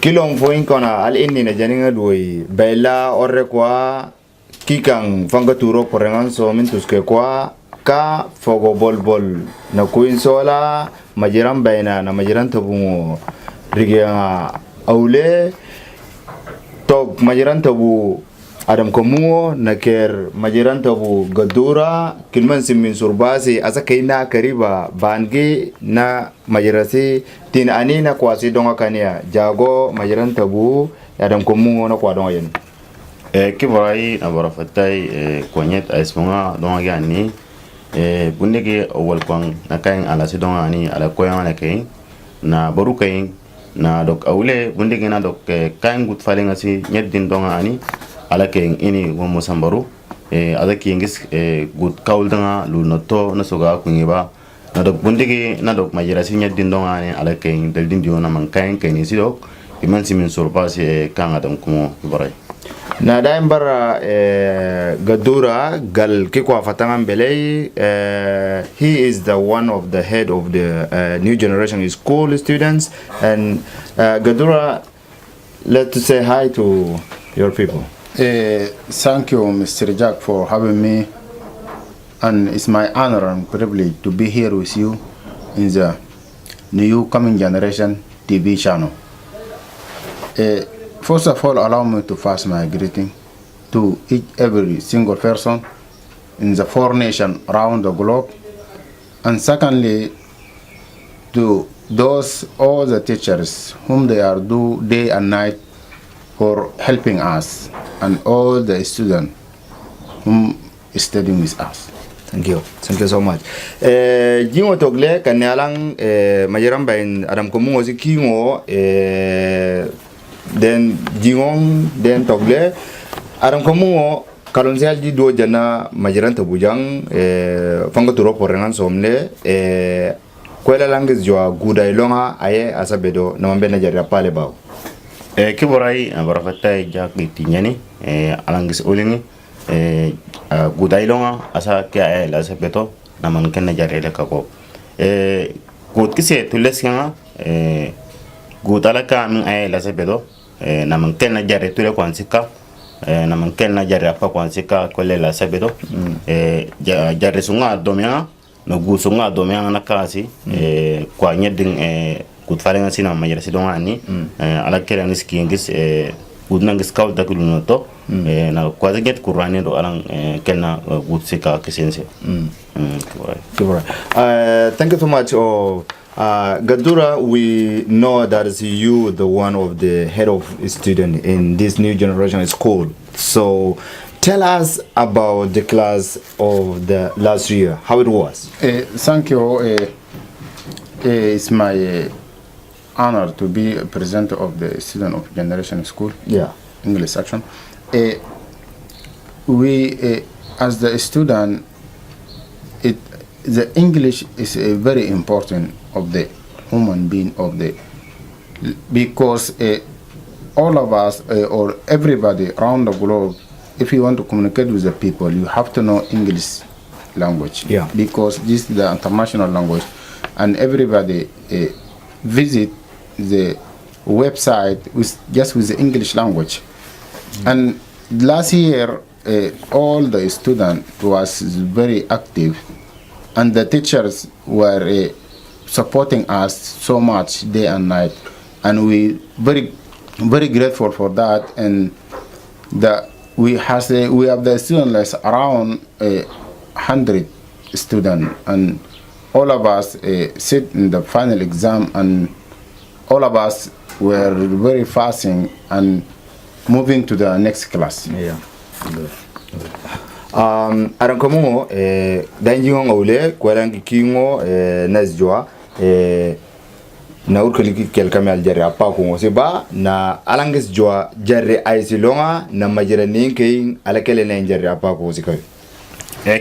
kilong foin kona al inni na janinga doi bella orre kwa kikang fangaturo korengan so min tuske kwa ka fogo bol na kuin sola majiran baina na majiran tabungo rigia aule tok majiran tabu adam komungo na ker majiran tabu gadura kilman simin surbasi asa kaina kariba bangi na majirasi tin anina kwasi donga kania jago majiran tabu adam komungo na kwa donga yen kibarai abara fatai konyet aismunga donga yani bundege awal kwang na kain ala si donga ani ala koyang ala kain na baru kain na dok awle bundege na dok kain gut falenga si nyeddin donga ani ala kain ini wo mosambaru ada kingis gut kaul danga lu noto na soga kungiba na dok bundege na dok majira si nyeddin donga ani ala kain daldin dio na man kain kain si dok iman simin surpa si kanga dam kumo kibarai na daim bara gadura gal kikwa fatangan belay he is the one of the head of the new generation school students and gadura let's say hi to your people. Thank you Mr. Jack for having me, and it's my honor and privilege to be here with you in the new coming generation TV channel. First of all, allow me to pass my greeting to every single person in the 4 nations around the globe, and secondly, to all the teachers whom they are do day and night for helping us, and all the students whom is studying with us. Thank you so much. Jingo togle kanyalang majiran bain adam komungo si kingo den jingong den togle aram komungo kalonsel di do jana majiran tabujang fangaturo porengan somne kwela langes jwa guda ilonga aye asabedo na mambena jari pale bawo kiborai barafatai jak gitinyani alangis ulingi guda ilonga asa ke aye la asabedo na mankenna jari le kako gud kise tulesanga guda la ka min aye la asabedo na mankenna jari tule kwansika na mankenna jari apa kwansika kwele la asabedo jari sunga domya no gusunga domya na kasi kwa nyeding gud falenga sina majara sidonga ni ala kera ngiski ngis gud nangis kaw dakuluno to na kwa zaget kurani do alang kenna gud sika kisense thank you so much. Gadura, we know that is you, the one of the head of student in this new generation school. So tell us about the class of the last year, how it was. Thank you. It's my honor to be a presenter of the student of generation school. Yeah, English section. We, as the student, the English is a very important of the human being of the, because all of us or everybody around the globe, if you want to communicate with the people, you have to know English language. Yeah. Because this is the international language, and everybody visit the website with the English language. And last year, all the students was very active, and the teachers were supporting us so much day and night, and we very grateful for that. And we have the students around 100 students, and all of us sit in the final exam, and all of us were very fasting and moving to the next class. Yeah. Good. Aran komo danjingo ngole kwarangi kingo nasjwa na urkali kelkame aljari apa ko seba na alanges jwa jarre aisilonga na majira ninke alakele na jarre apa ko sikai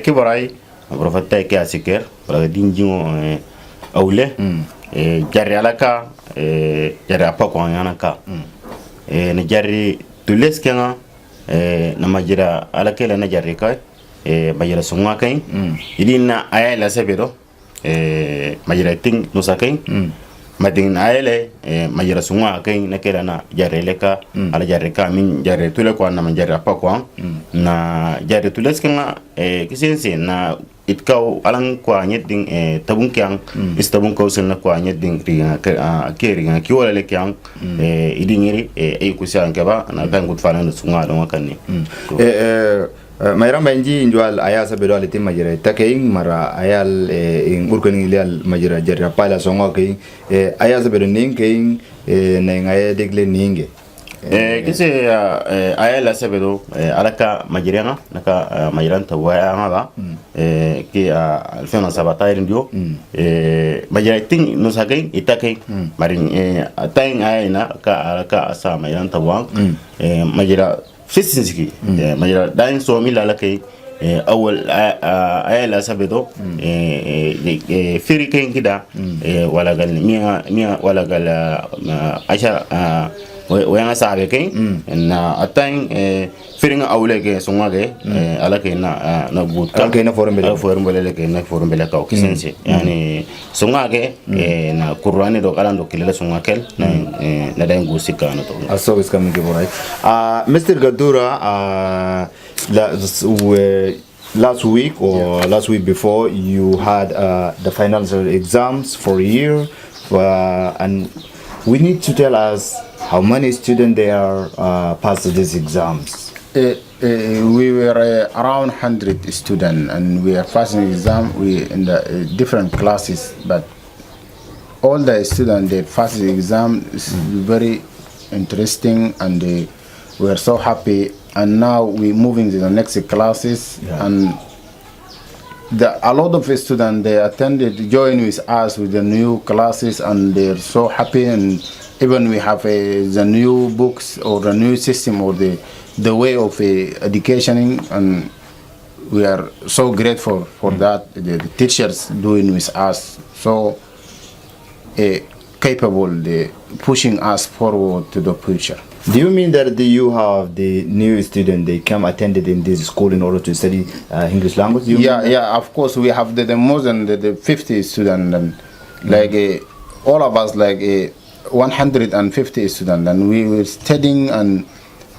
kibarai profeta ke asiker para dinjingo awle jarre alaka jarre apa ko yanaka na jarre tuleskenga na majira alakele na jarre kai majira sunga kai idina aya la sebedo majira ting no sakai madin ayele majira sunga kay na kela na jarele ka ala jarre ka min jarre tule ko na man jarre pa ko na jarre tule skema kisense na itkaw alang kwa nyeding tabung kyang is tabung ko sen na kwa nyeding ringa ke ringa ki wala le kyang idingiri ku sa ngaba na dangut fana sunga do makani mayra manji njwal aya sabedo aliti majira takein mara ayal in urkani leal majira jarra pala songo kein aya sabedo ning kein na ngaye degle ninge kise ayala sabedo alaka majiranga naka majiranta waya ngaba ki alfena sabata ndio majira ting no sagay itakay marin atay ayina ka alaka asa majiranta wang majira fisinski majira dain so mi la kay awal ayala sabedo firi kay kida wala gal miya wala gal asha wayanga sabe kay na atang firinga awle ke songa ke ala ke na but ka ke na forum bele ke na forum bele ka kisense yani songa ke na qur'ani do kala do kilele songa kel na dain go sikana to aso is coming give right Mr. Gadura last week or last week before you had the final exams for a year and we need to tell us how many students there passed these exams. We were around 100 students and we are passing exam. We in the different classes, but all the students they passed the exam is very interesting and they were so happy. And now we're moving to the next classes and a lot of students they attended, join with us with the new classes and they're so happy. And even we have the new books or the new system or the way of education, and we are so grateful for that. The teachers doing with us so capable, they pushing us forward to the future. Do you mean that you have the new student they come attended in this school in order to study English language? Yeah, of course we have the more than the 50 students and like all of us like 150 students, and we were studying and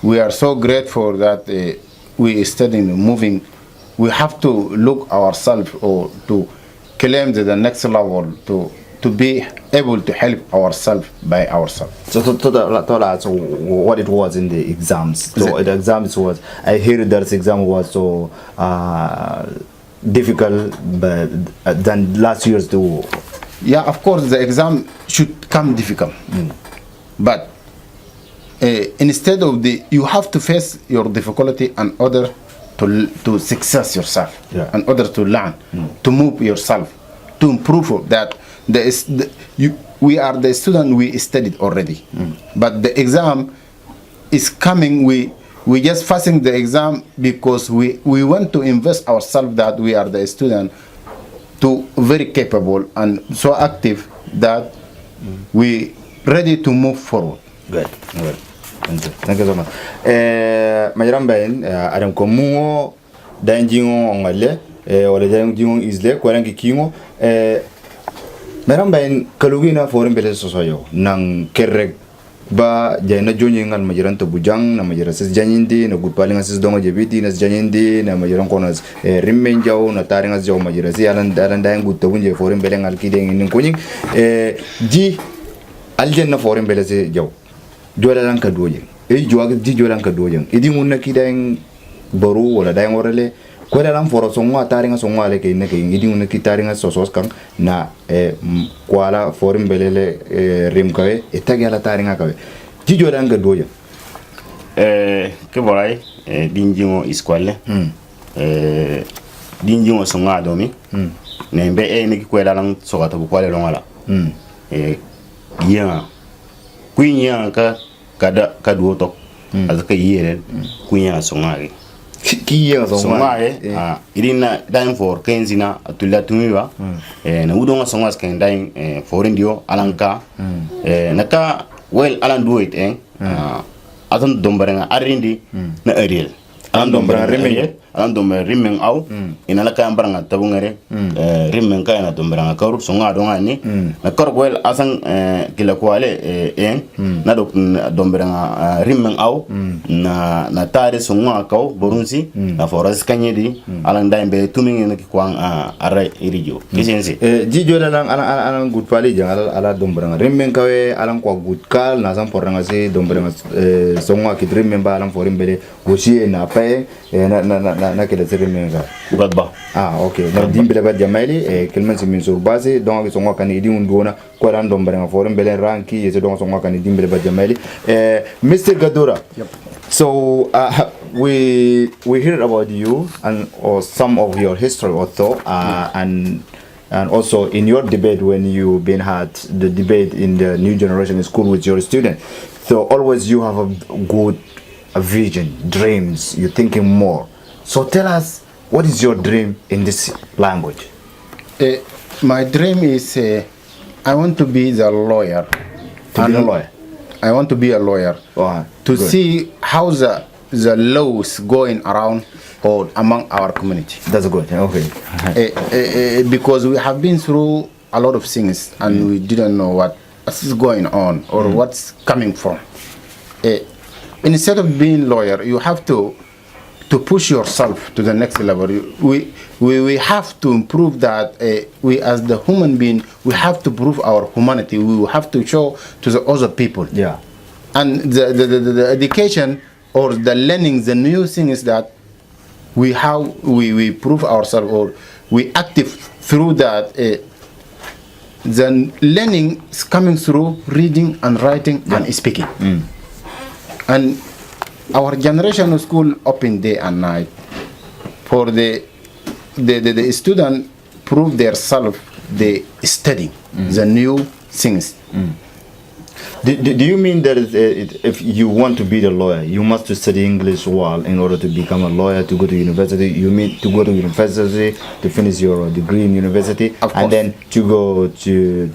we are so grateful that we are studying, moving. We have to look ourselves or to claim to the next level to be able to help ourselves by ourselves. So tell us what it was in the exams. So the exams was, I hear that the exam was so difficult than last year's too. Yeah, of course the exam should come difficult, but instead of you have to face your difficulty in order to success yourself, in order to learn, to move yourself, to improve that. We are the student we studied already, but the exam is coming. We just passing the exam because we want to invest ourselves that we are the student to very capable and so active that we ready to move forward. Good. Thank you so much. Majaram bayin adam komungo danjingo ngale wala danjingo isle kwarangi kingo Meram bayin kalugina forum bele sosoyo nang kerek ba jayna jonyi ngal majiran to bujang na majiran ses janyindi na gutpali ngas dongo jebiti nas janyindi na majiran konas rimmen jaw na tari ngas jaw majiran si alan dayan gutta bunje forum bele ngal kideng nin kunying ji aljanna forum bele se jaw jolan ka doje joag di jolan ka doje idi munna kideng boru wala dayan worale ko dalam foro songo tari ngas songo ale ke ne ke idi munna kitari ngas sosos kan na kwala forum belele rim kawe etagi ala tari nga kawe ji jolan ka doje ke boray dinjingo iskwale dinjingo songo adomi ne be ne ko dalam sogata bu kwale longala ya kunya kada kaduoto azaka yere kunya songari kiya songari irina daim for kenzina atulla tumiwa na udonga songas ken daim for indio alanka naka well alan do it aton dombarenga arindi na ariel alan dombrang rimming au ina la kan baranga tabungare rimming ka ina dombrang karu songa donga ni na korgwel asan kila kwale na do dombrang rimming au na tare songa kau borunsi na foras kanyedi alan daimbe tuming ni kwang ara irijo kisensi jijo la alan good pali jang ala dombrang rimming kawe alan kwa good kal na san poranga se dombrang songa ki rimming ba alan forimbele gosi na pe na kila rimming gadba okay na dimbele ba jamaili kelman si min sur base donc songa kan idi undona ko ran dombrang forimbele ranki yese donc songa kan dimbele ba jamaili Mr. Gadura. Yep. So we heard about you and or some of your history also and also in your debate when you been had the debate in the new generation school with your student. So always you have a good vision, dreams. You're thinking more. So tell us, what is your dream in this language? My dream is I want to be the lawyer. To be a lawyer. I want to be a lawyer to good. see how the laws going around or among our community. That's good. Okay. Because we have been through a lot of things and we didn't know what is going on or what's coming from. Instead of being lawyer, you have to push yourself to the next level. We have to improve that. We as the human being, we have to prove our humanity. We have to show to the other people. Yeah. And the education or the learning, the new thing is that we prove ourselves or we active through that. The learning is coming through reading and writing and speaking. And our generation of school open day and night for the student prove their self, they study the new things. Do you mean that if you want to be the lawyer, you must study English well in order to become a lawyer, to go to university? You mean to go to university to finish your degree in university, and then to go to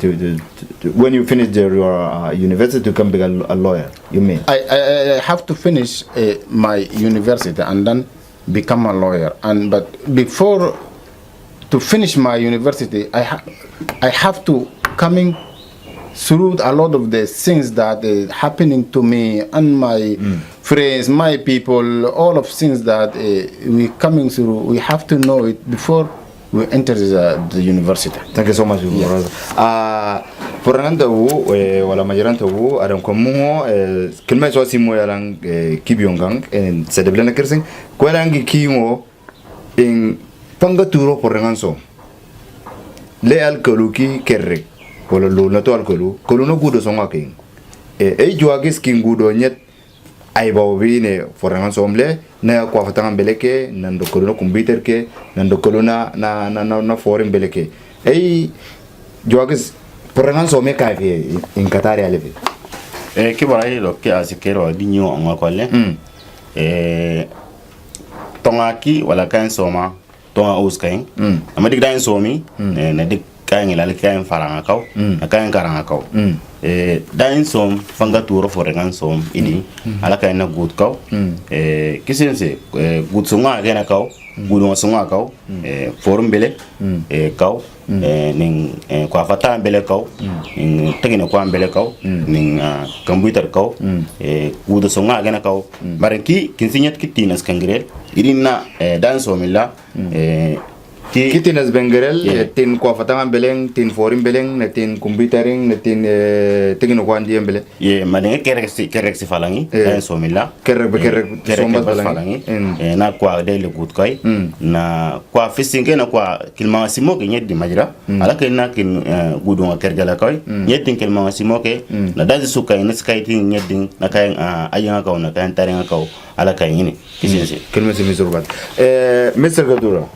when you finish your university to come become a lawyer? You mean? I have to finish my university and then become a lawyer. But before to finish my university, I have to coming through a lot of the things that is happening to me and my friends, my people, all of things that we coming through. We have to know it before we enter the university. Thank you so much, brother. Fornanda wu wala majiranta wu adam komo kelma so simo yalang kibiongang en sedeblena kersing kwalangi kimo in pangaturo porranganso le alkoluki kerrek wala lo na to alkolu koluno gudo songa king joagis king gudo nyet ay bawbine porranganso omle na kwa fatanga beleke nando koluno computer ke nando koluna na foreign beleke joagis porranganso me kafe in Qatar aleve kibarai lo ke asikero dinyo ngakole tongaki wala kan soma tonga uskain amadik dan somi na dik kan ilal kan faranga kaw na kan karanga kaw dan som fanga turo forengan som ini ala kan na gut kaw kisense gut songa gena kaw gudo songa kaw forum bele kaw ning kwa fata bele kaw ning tegina kwa bele kaw ning computer kaw gudo songa gena kaw barki kinsinyat kitinas kangre irina dan somilla kitinas bengerel tin kwa fatanga beleng tin forum beleng na tin computering na tin tegina kwa ndiem bele madenge kerek falangi dan somilla kerek sombat falangi na kwa dele gut koy na kwa fisinge na kwa kilma simo ke nyeddi majra ala ke na kin gudu kergala koy nyeddi kilma simo ke na dazi suka ina skaiti nyeddi na kay ayanga kaw na kay tarenga kaw ala kay ngini kisense kelma simi surbat Mr. Gadura,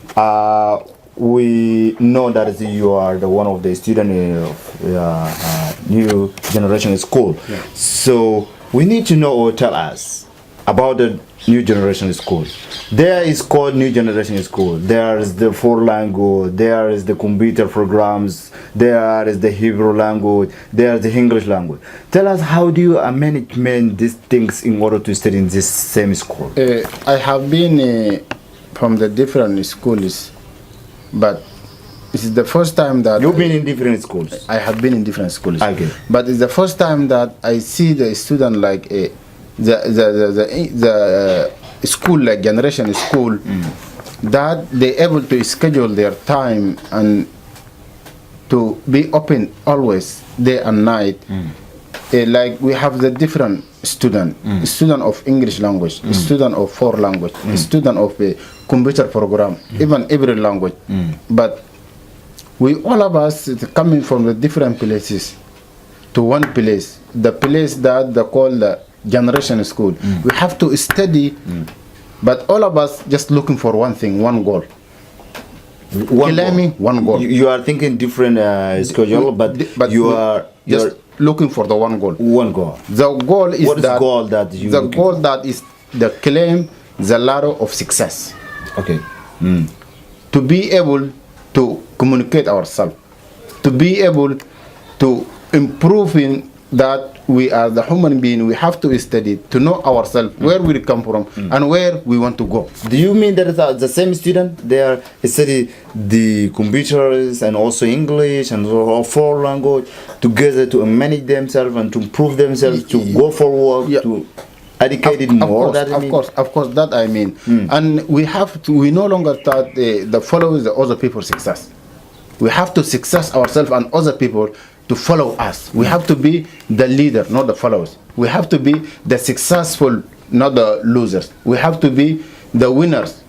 we know that you are the one of the student of new generation school. So we need to know or tell us about the new generation school. There is called new generation school. There is the foreign language. There is the computer programs. There is the Hebrew language. There is the English language. Tell us, how do you manage these things in order to study in this same school? I have been from the different schools, but this is the first time that You've been in different schools. I have been in different schools. Okay. But it's the first time that I see the student like the school, like generation school, that they able to schedule their time and to be open always day and night. Like we have the different student of English language, student of foreign language, student of the computer program, even every language. But we all of us coming from the different places to one place, the place that they call the generation school. We have to study, but all of us just looking for one thing, one goal. One goal. You are thinking different schedule, but you are just looking for the one goal. One goal. The goal is What is that the goal that you the looking goal that is the claim the ladder of success. Okay. To be able to communicate ourselves, to be able to improve in that we are the human being. We have to study to know ourselves, where we come from and where we want to go. Do you mean that the same student they are study the computers and also English and foreign language together to manage themselves and to improve themselves, to go forward, to educate it more? Of course, that I mean. And we have to. We no longer thought the followers the other people's success. We have to success ourselves and other people to follow us. We have to be the leader, not the followers. We have to be the successful, not the losers. We have to be the winners,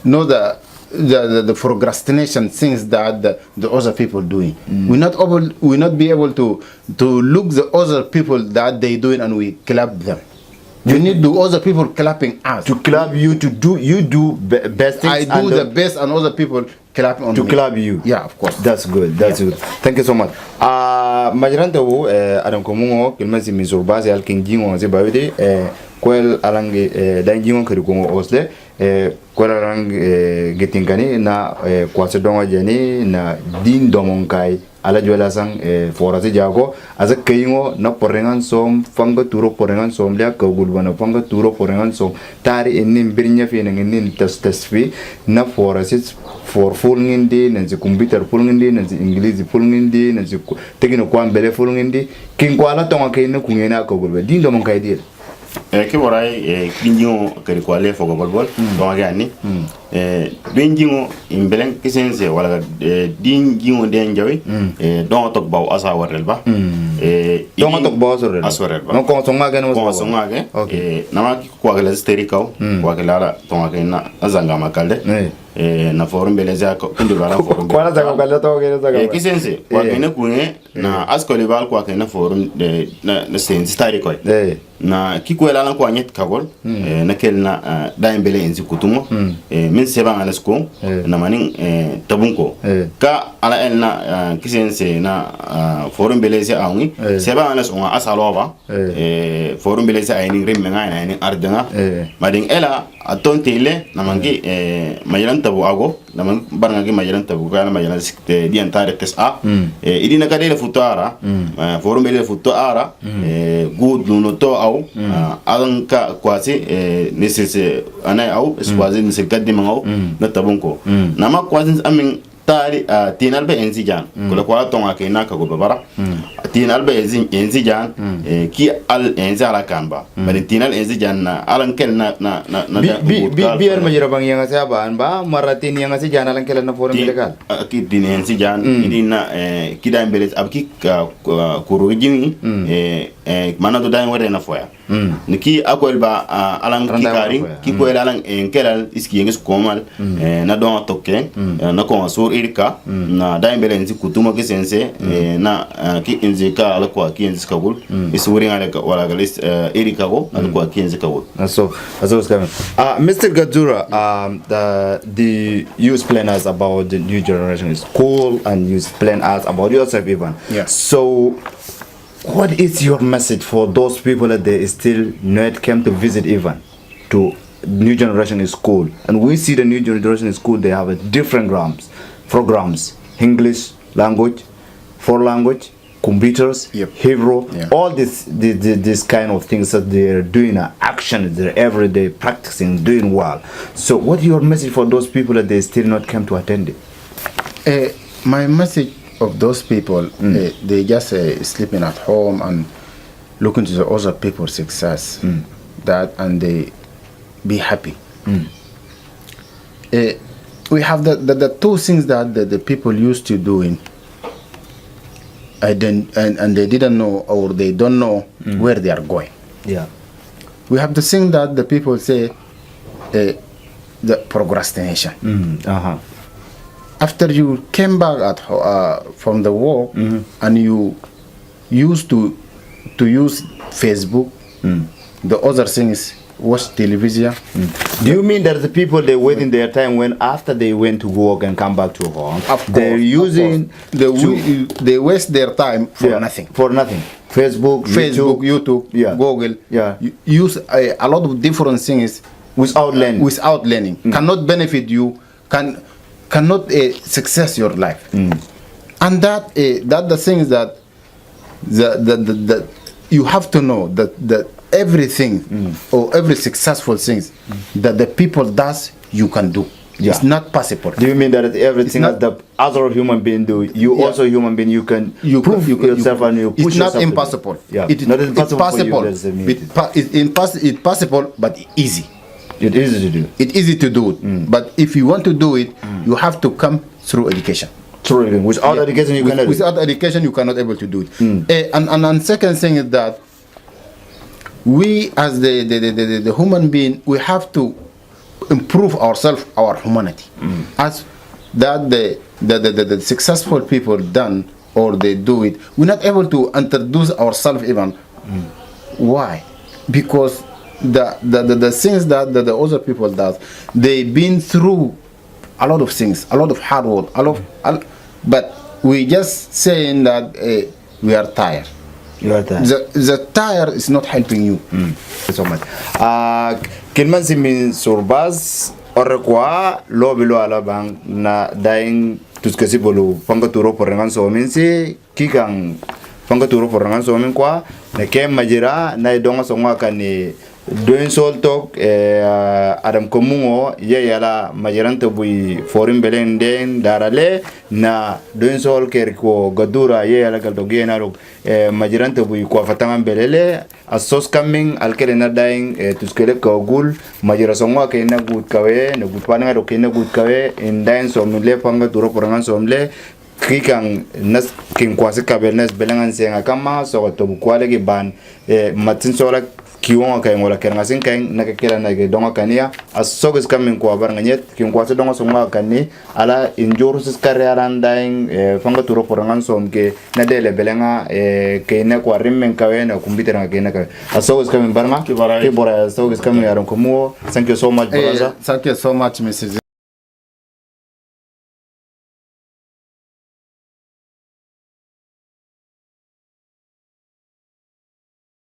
not the procrastination things that the other people doing. We not be able to look the other people that they doing and we clap them. We need the other people clapping us. To clap you, to do best things. I do the best and other people clap on to me. clap you. Yeah, of course. That's good. That's good. Thank you so much. Majranta wo adam komungo kilmasi misurbazi alkinjingo zebawide kwel alange danjingo kirikongo osle kwel alange getinkani na kwase donga jeni na din domonkai ala jola sang forasi jago asa kayingo na porengan som fanga turo porengan som lia ka gulbana fanga turo porengan som tari enin birnya fi nin tasfi na forasi for full ngindi nanzi computer full ngindi nanzi english full ngindi nanzi tegino kwa mbele full ngindi kin kwa la tonga kayina kungena ka gulbe din domonkai dir ke boray kinjingo kari kwale fogo bolbol to gani benjingo imbelen kisense wala din jingo den jawi don tok baw asa warel ba don tok baw aswarel ba no ko songa gane ko songa ge nama ko gala steri kaw ko gala to ngena azanga makalde na forum beleza ko kundu bala forum ko la zaga kala to ge zaga kisense ko gene kunge na askole bal ko gene forum na sense stari ko na kiko la ko anyet kagol na kelna daimbele enzi kutumo min seba ala sko na manin tabunko ka ala elna kisense na forum beleza awi seba ala so asaloba forum beleza ayni rimme ngana ayni ardanga madin ela atontele na mangi majalan tabu ago na man baranga gi majalan tabu kana majalan di antare tes a idina kadele futara forum beleza futara good no to aw alanka kwasi nisese anay aw eswazi nisel kadima na tabunko nama kwasi amin tari tinal be enzijan ko la ko tonga ke naka go babara tinal be enzijan ki al enzala kamba bari tinal enzijan na alan kel na biar majira bang yang sa ban ba maratin yang sa jana lan kel na forum legal ki din enzijan idina kida embeles ab ki kuru jini mana do dai wore na foya niki akol ba alan kikari ki ko alan enkelal iski nges komal na don tokke na ko sur irka na daimbele nzi kutuma kisense na ki inzika ala kwa ki inzika gul isuri ngale wala galis irika go ala kwa ki inzika gul so was coming Mr. Gadzura you explain us about the new generation is cool and you explain us about yourself even yeah. So what is your message for those people that they still not came to visit even to new generation in school? And we see the new generation in school, they have a different programs, English language, foreign language, computers, Yep. Hebrew, Yeah. all this kind of things that they're doing action, they're every day practicing, doing well. So what is your message for those people that they still not came to attend it? My message of those people, they just sleeping at home and looking to the other people's success, that and they be happy. We have the two things that the people used to doing, and they didn't know or they don't know where they are going. Yeah. We have the thing that the people say, the procrastination. Uh-huh. After you came back from the work and you used to use Facebook, the other thing is watch television. Do you mean that the people they waiting their time when after they went to work and come back to home, they're using they waste their time for nothing. For nothing. Facebook, YouTube, yeah. Google. Yeah. You use a lot of different things without learning. Without learning, cannot benefit you, cannot success your life. And that the things that the you have to know that everything or every successful things that the people does, you can do. Yeah. It's not possible. Do you mean that everything that the other human being do, you also human being, you can prove yourself and you push it's not yourself impossible. Yeah. It is not impossible possible. for you, that's the meaning. It's possible, but easy. It's easy to do. It's easy to do it. But if you want to do it, you have to come through education. True. Without education, you cannot. Without education, you cannot able to do it. And second thing is that we, as the human being, we have to improve ourselves, our humanity, as that the successful people done or they do it. We're not able to introduce ourselves even. Why? Because the things that the other people does, they've been through a lot of things, a lot of hard work, but we just saying that we are tired. You are tired. The tire is not helping you. So much. Kinman simin surbaz orrekwa lobilo alabang na daing tuskasi bolu pangaturo porengan so minsi kikang pangaturo porengan so min kwa na kem majira na idonga so ngwa kani doing sol tok adam komungo ye yala majirante bui forim belenden darale na doing sol kerko gadura ye yala galdo genaro majirante bui kwa fatangan belele asos coming alkele na daing tuskele ko gul majira songwa ke na gut kawe na gut pananga do ke na gut kawe in daing somle panga duro porangan somle kikang nas kin kwase kabelnes belangan senga kama so to bukwale ge ban matin sola kiwon ka ngola keranga sin kan nakakela na ge donga kania asogis kamin ko bar nganyet kin kwase donga songa kanni ala injuru sis kare arandaing fanga turo porangan somke na dele belenga ke na kwa rimmen kawe na kumbitera ke na kawe asogis kamin barnga ke bora asogis kamin aron komo. Thank you so much brother. Thank you so much Mrs.